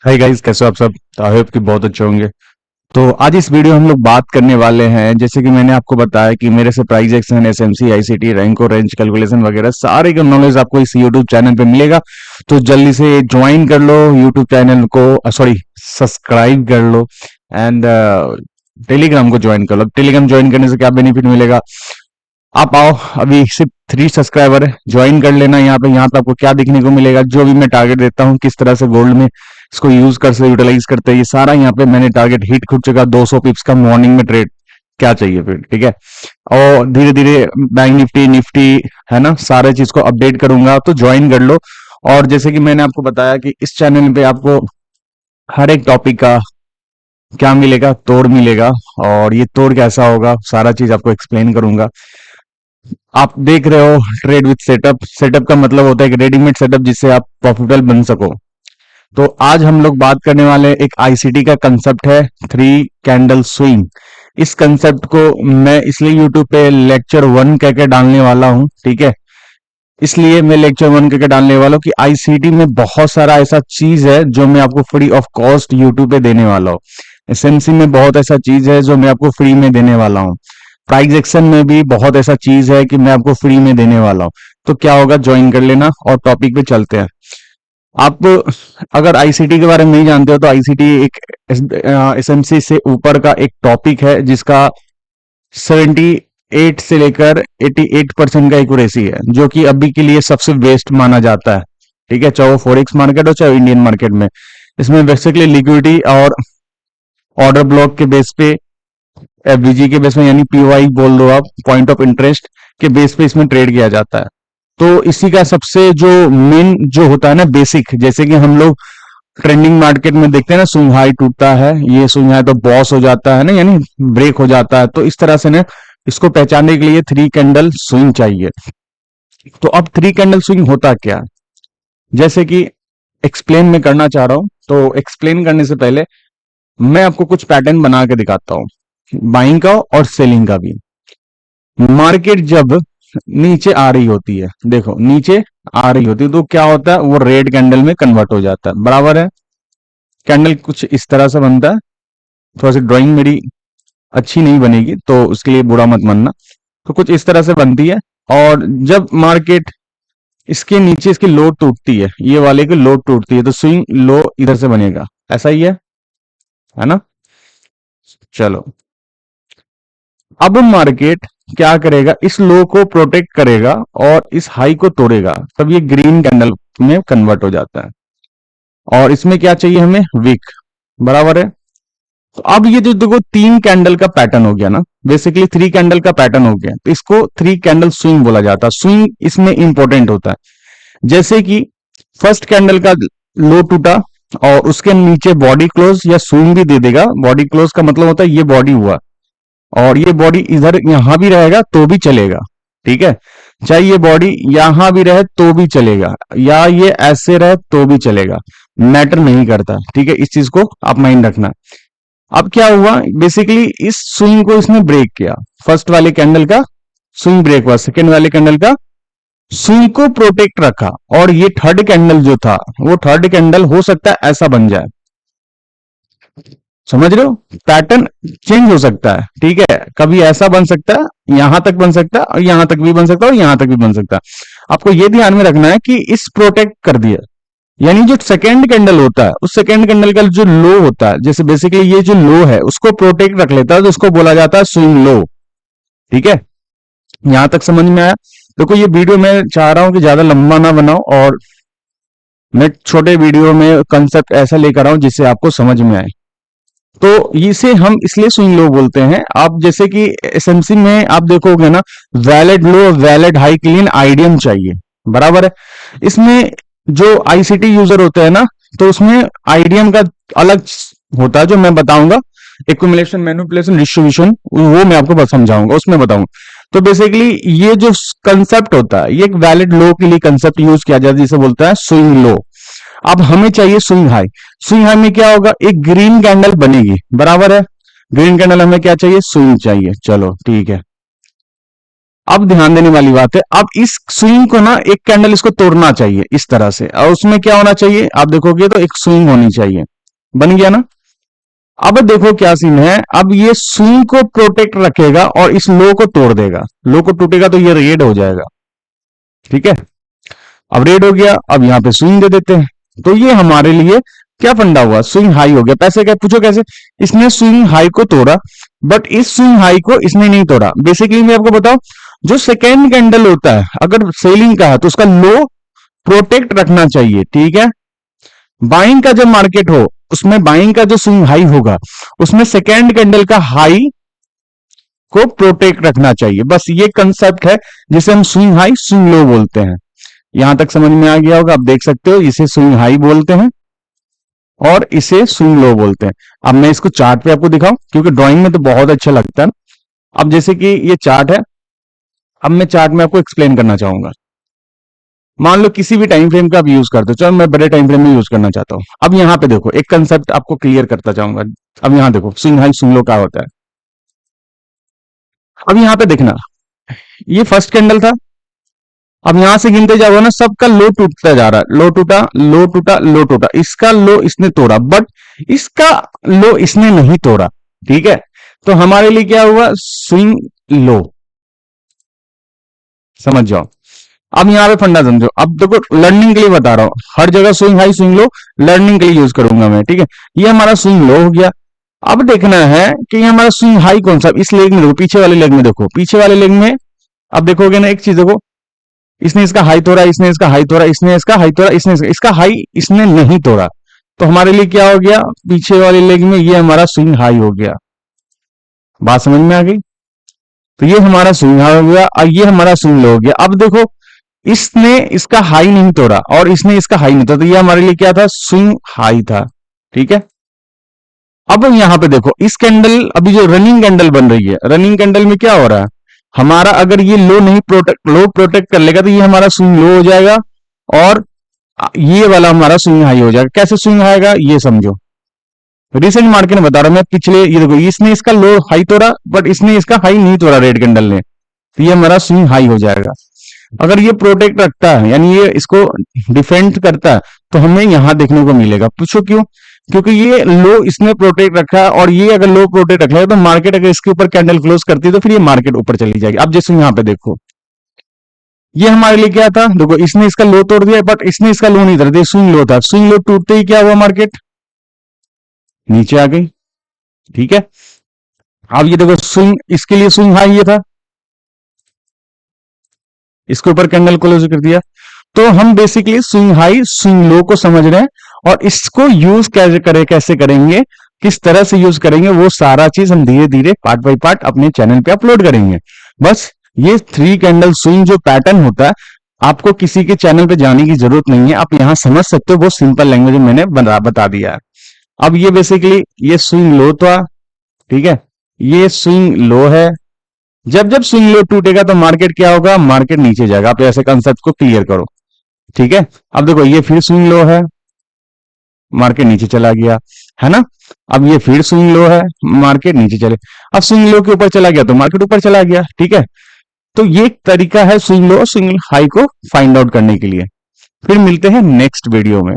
Hi guys, कैसे हो आप सब। आई होप कि बहुत अच्छे होंगे। तो आज इस वीडियो में हम लोग बात करने वाले हैं, जैसे कि मैंने आपको बताया कि मेरे से price action, SMC, ICT, rank और रेंज कैलकुलेशन वगैरह सारे का नॉलेज आपको इस यूट्यूब चैनल पे मिलेगा। तो जल्दी से ज्वाइन कर लो यूट्यूब चैनल को, सॉरी, सब्सक्राइब कर लो। एंड टेलीग्राम को ज्वाइन कर लो। टेलीग्राम ज्वाइन करने से क्या बेनिफिट मिलेगा, आप आओ, अभी सिर्फ 3 सब्सक्राइबर है, ज्वाइन कर लेना। यहाँ पे आपको क्या देखने को मिलेगा, जो भी मैं टारगेट देता हूँ, किस तरह से गोल्ड में इसको यूज कर से यूटिलाइज करते हैं, ये सारा यहाँ पे मैंने टारगेट हिट खुद चुका। 200 पिप्स का मॉर्निंग में ट्रेड, क्या चाहिए फिर, ठीक है। और धीरे धीरे बैंक निफ्टी निफ्टी, है ना, सारे चीज को अपडेट करूंगा, तो ज्वाइन कर लो। और जैसे कि मैंने आपको बताया कि इस चैनल पे आपको हर एक टॉपिक का क्या मिलेगा, तोड़ मिलेगा। और ये तोड़ कैसा होगा, सारा चीज आपको एक्सप्लेन करूंगा। आप देख रहे हो ट्रेड विथ सेटअप। सेटअप का मतलब होता है एक रेडीमेड सेटअप जिससे आप प्रॉफिटेबल बन सको। तो आज हम लोग बात करने वाले एक आईसीटी का कंसेप्ट है, 3 कैंडल स्विंग। इस कंसेप्ट को मैं इसलिए यूट्यूब पे लेक्चर 1 कह के डालने वाला हूं, ठीक है। इसलिए मैं लेक्चर 1 कह के डालने वाला हूं कि आईसीटी में बहुत सारा ऐसा चीज है जो मैं आपको फ्री ऑफ कॉस्ट यूट्यूब पे देने वाला हूं। एसएमसी में बहुत ऐसा चीज है जो मैं आपको फ्री में देने वाला हूं। प्राइस एक्शन में भी बहुत ऐसा चीज है कि मैं आपको फ्री में देने वाला हूं। तो क्या होगा, ज्वाइन कर लेना और टॉपिक पे चलते हैं। आप अगर आईसीटी के बारे में नहीं जानते हो, तो आईसीटी एक एसएमसी से ऊपर का एक टॉपिक है जिसका 78 से लेकर 88% का एक्यूरेसी है, जो कि अभी के लिए सबसे बेस्ट माना जाता है, ठीक है। चाहे वो फॉरेक्स मार्केट हो चाहे इंडियन मार्केट में, इसमें बेसिकली लिक्विडिटी और ऑर्डर ब्लॉक के बेस पे, एफवीजी के बेस में, यानी पीओआई बोल दो आप, पॉइंट ऑफ इंटरेस्ट के बेस पे इसमें ट्रेड किया जाता है। तो इसी का सबसे जो मेन जो होता है ना, बेसिक, जैसे कि हम लोग ट्रेंडिंग मार्केट में देखते हैं ना, स्विंग हाई टूटता है, ये स्विंग हाई तो बॉस हो जाता है ना, यानी ब्रेक हो जाता है। तो इस तरह से ना, इसको पहचानने के लिए 3 कैंडल स्विंग चाहिए। तो अब 3 कैंडल स्विंग होता क्या है, जैसे कि एक्सप्लेन मैं करना चाह रहा हूं। तो एक्सप्लेन करने से पहले मैं आपको कुछ पैटर्न बना के दिखाता हूं, बाइंग का और सेलिंग का भी। मार्केट जब नीचे आ रही होती है, देखो नीचे आ रही होती है, तो क्या होता है, वो रेड कैंडल में कन्वर्ट हो जाता है, बराबर है। कैंडल कुछ इस तरह से बनता है। थोड़ा सी ड्राइंग मेरी अच्छी नहीं बनेगी तो उसके लिए बुरा मत मानना। तो कुछ इस तरह से बनती है। और जब मार्केट इसके नीचे इसकी लो टूटती है, ये वाले की लो टूटती है, तो स्विंग लो इधर से बनेगा, ऐसा ही है ना। चलो, अब मार्केट क्या करेगा, इस लो को प्रोटेक्ट करेगा और इस हाई को तोड़ेगा, तब ये ग्रीन कैंडल में कन्वर्ट हो जाता है। और इसमें क्या चाहिए हमें, विक, बराबर है। तो अब ये जो देखो 3 कैंडल का पैटर्न हो गया ना, बेसिकली 3 कैंडल का पैटर्न हो गया, तो इसको 3 कैंडल स्विंग बोला जाता है। स्विंग इसमें इंपॉर्टेंट होता है। जैसे कि फर्स्ट कैंडल का लो टूटा और उसके नीचे बॉडी क्लोज या स्विंग भी दे देगा। बॉडी क्लोज का मतलब होता है ये बॉडी हुआ, और ये बॉडी इधर यहां भी रहेगा तो भी चलेगा, ठीक है। चाहे ये बॉडी यहां भी रहे तो भी चलेगा, या ये ऐसे रहे तो भी चलेगा, मैटर नहीं करता, ठीक है। इस चीज को आप माइंड रखना। अब क्या हुआ, बेसिकली इस स्विंग को इसने ब्रेक किया। फर्स्ट वाले कैंडल का स्विंग ब्रेक हुआ, सेकेंड वाले कैंडल का स्विंग को प्रोटेक्ट रखा, और ये थर्ड कैंडल जो था, वो थर्ड कैंडल हो सकता है ऐसा बन जाए। समझ रहे हो, पैटर्न चेंज हो सकता है, ठीक है। कभी ऐसा बन सकता है, यहां तक बन सकता है, और यहां तक भी बन सकता है, और यहां तक भी बन सकता है। आपको यह ध्यान में रखना है कि इस प्रोटेक्ट कर दिया, यानी जो सेकेंड कैंडल होता है, उस सेकेंड कैंडल का जो लो होता है, जैसे बेसिकली ये जो लो है उसको प्रोटेक्ट रख लेता है, तो उसको बोला जाता है स्विंग लो, ठीक है। यहां तक समझ में आया। देखो, ये वीडियो मैं चाह रहा हूं कि ज्यादा लंबा ना बनाओ, और मैं छोटे वीडियो में कंसेप्ट ऐसा लेकर आऊं जिससे आपको समझ में आए। तो इसे हम इसलिए स्विंग लो बोलते हैं। आप जैसे कि एसएमसी में आप देखोगे ना, वैलिड लो वैलिड हाई के लिए आईडीएम चाहिए, बराबर है। इसमें जो आईसीटी यूजर होते हैं ना, तो उसमें आईडीएम का अलग होता है, जो मैं बताऊंगा, एक्युमुलेशन, मैनिपुलेशन, डिस्ट्रीब्यूशन, वो मैं आपको बस समझाऊंगा, उसमें बताऊंगा। तो बेसिकली ये जो कंसेप्ट होता है, ये एक वैलिड लो के लिए कंसेप्ट यूज किया जाता है, जिसे बोलता है स्विंग लो। अब हमें चाहिए स्विंग हाई। स्विंग हाई में क्या होगा, एक ग्रीन कैंडल बनेगी, बराबर है। ग्रीन कैंडल हमें क्या चाहिए, स्विंग चाहिए, चलो ठीक है। अब ध्यान देने वाली बात है, अब इस स्विंग को ना एक कैंडल इसको तोड़ना चाहिए इस तरह से, और उसमें क्या होना चाहिए आप देखोगे तो एक स्विंग होनी चाहिए। बन गया ना। अब देखो क्या सीन है, अब ये स्विंग को प्रोटेक्ट रखेगा और इस लो को तोड़ देगा, लो को टूटेगा तो ये रेड हो जाएगा। ठीक है, अब रेड हो गया, अब यहां पे स्विंग दे देते हैं, तो ये हमारे लिए क्या फंडा हुआ, स्विंग हाई हो गया। पैसे क्या पूछो कैसे, इसने स्विंग हाई को तोड़ा, बट इस स्विंग हाई को इसने नहीं तोड़ा। बेसिकली मैं आपको बताऊं, जो सेकेंड कैंडल होता है अगर सेलिंग का है तो उसका लो प्रोटेक्ट रखना चाहिए। ठीक है, बाइंग का जब मार्केट हो उसमें बाइंग का जो स्विंग हाई होगा उसमें सेकेंड कैंडल का हाई को प्रोटेक्ट रखना चाहिए। बस ये कंसेप्ट है जिसे हम स्विंग हाई स्विंग लो बोलते हैं। यहां तक समझ में आ गया होगा, आप देख सकते हो इसे स्विंग हाई बोलते हैं और इसे स्विंग लो बोलते हैं। अब मैं इसको चार्ट पे आपको दिखाऊं, क्योंकि ड्राइंग में तो बहुत अच्छा लगता है। अब जैसे कि ये चार्ट है, अब मैं चार्ट में आपको एक्सप्लेन करना चाहूंगा। मान लो किसी भी टाइम फ्रेम का आप यूज करते हो, चलो मैं बड़े टाइम फ्रेम में यूज करना चाहता हूं। अब यहां पे देखो एक कंसेप्ट आपको क्लियर करता चाहूंगा। अब यहां देखो स्विंग हाई स्विंग लो क्या होता है। अब यहां पे देखना, ये फर्स्ट कैंडल था, अब यहां से गिनते जाओगे ना सबका लो टूटता जा रहा है, लो टूटा लो टूटा लो टूटा, इसका लो इसने तोड़ा बट इसका लो इसने नहीं तोड़ा। ठीक है, तो हमारे लिए क्या हुआ, स्विंग लो। समझ जाओ। अब यहां पे फंडा समझो, अब देखो लर्निंग के लिए बता रहा हूं, हर जगह swing high swing low learning के लिए यूज करूंगा मैं। ठीक है, ये हमारा स्विंग लो हो गया। अब देखना है कि ये हमारा स्विंग हाई कौन सा, इस लेग में देखो, पीछे वाले लेग में देखो, पीछे वाले लेग में अब देखोगे ना एक चीज देखो, इसने इसका हाई तोड़ा, इसने इसका हाई तोड़ा, इसने इसका हाई तोड़ा, इसने इसका हाई इसने नहीं तोड़ा, तो हमारे लिए क्या हो गया, पीछे वाले लेग में ये हमारा स्विंग हाई हो गया। बात समझ में आ गई। तो ये हमारा स्विंग हाई हो गया और ये हमारा स्विंग लो हो गया। अब देखो इसने इसका हाई नहीं तोड़ा और इसने इसका हाई नहीं तोड़ा, तो ये हमारे लिए क्या था, स्विंग हाई था। ठीक है, अब यहां पे देखो इस कैंडल, अभी जो रनिंग कैंडल बन रही है, रनिंग कैंडल में क्या हो रहा है हमारा, अगर ये लो नहीं प्रोटेक्ट, लो प्रोटेक्ट कर लेगा तो ये हमारा स्विंग लो हो जाएगा और ये वाला हमारा स्विंग हाई हो जाएगा। कैसे स्विंग आएगा ये समझो, रिसेंट मार्केट में बता रहा हूं मैं, पिछले ये देखो इसने इसका लो हाई तोड़ा बट इसने इसका हाई नहीं तोड़ा रेड कैंडल ने, तो ये हमारा स्विंग हाई हो जाएगा। अगर ये प्रोटेक्ट रखता है यानी ये इसको डिफेंड करता है तो हमें यहां देखने को मिलेगा। पूछो क्यों, क्योंकि ये लो इसने प्रोटेक्ट रखा है और ये अगर लो प्रोटेक्ट रखा है तो मार्केट अगर इसके ऊपर कैंडल क्लोज करती है तो फिर ये मार्केट ऊपर चली जाएगी। अब जैसे यहां पे देखो ये हमारे लिए क्या था, देखो इसने इसका लो तोड़ दिया बट इसने इसका लो नहीं तोड़ दिया, स्विंग लो था, स्विंग लो टूटते ही क्या हुआ, मार्केट नीचे आ गई। ठीक है, अब ये देखो स्विंग, इसके लिए स्विंग हाई ये था, इसके ऊपर कैंडल क्लोज कर दिया। तो हम basically swing high swing low को समझ रहे हैं और इसको यूज कैसे करेंगे, किस तरह से यूज करेंगे, वो सारा चीज हम धीरे धीरे पार्ट बाय पार्ट अपने चैनल पे अपलोड करेंगे। बस ये 3 कैंडल स्विंग जो पैटर्न होता है आपको किसी के चैनल पे जाने की जरूरत नहीं है, आप यहां समझ सकते हो, बहुत सिंपल लैंग्वेज में मैंने बता दिया है। अब ये बेसिकली ये स्विंग लो था, ठीक है, ये स्विंग लो है। जब जब स्विंग लो टूटेगा तो मार्केट क्या होगा, मार्केट नीचे जाएगा। आप ऐसे कंसेप्ट को क्लियर करो। ठीक है, अब देखो ये फिर स्विंग लो है, मार्केट नीचे चला गया, है ना। अब ये फिर स्विंग लो है, मार्केट नीचे चले, अब स्विंग लो के ऊपर चला गया तो मार्केट ऊपर चला गया। ठीक है, तो ये एक तरीका है स्विंग लो और स्विंग हाई को फाइंड आउट करने के लिए। फिर मिलते हैं नेक्स्ट वीडियो में।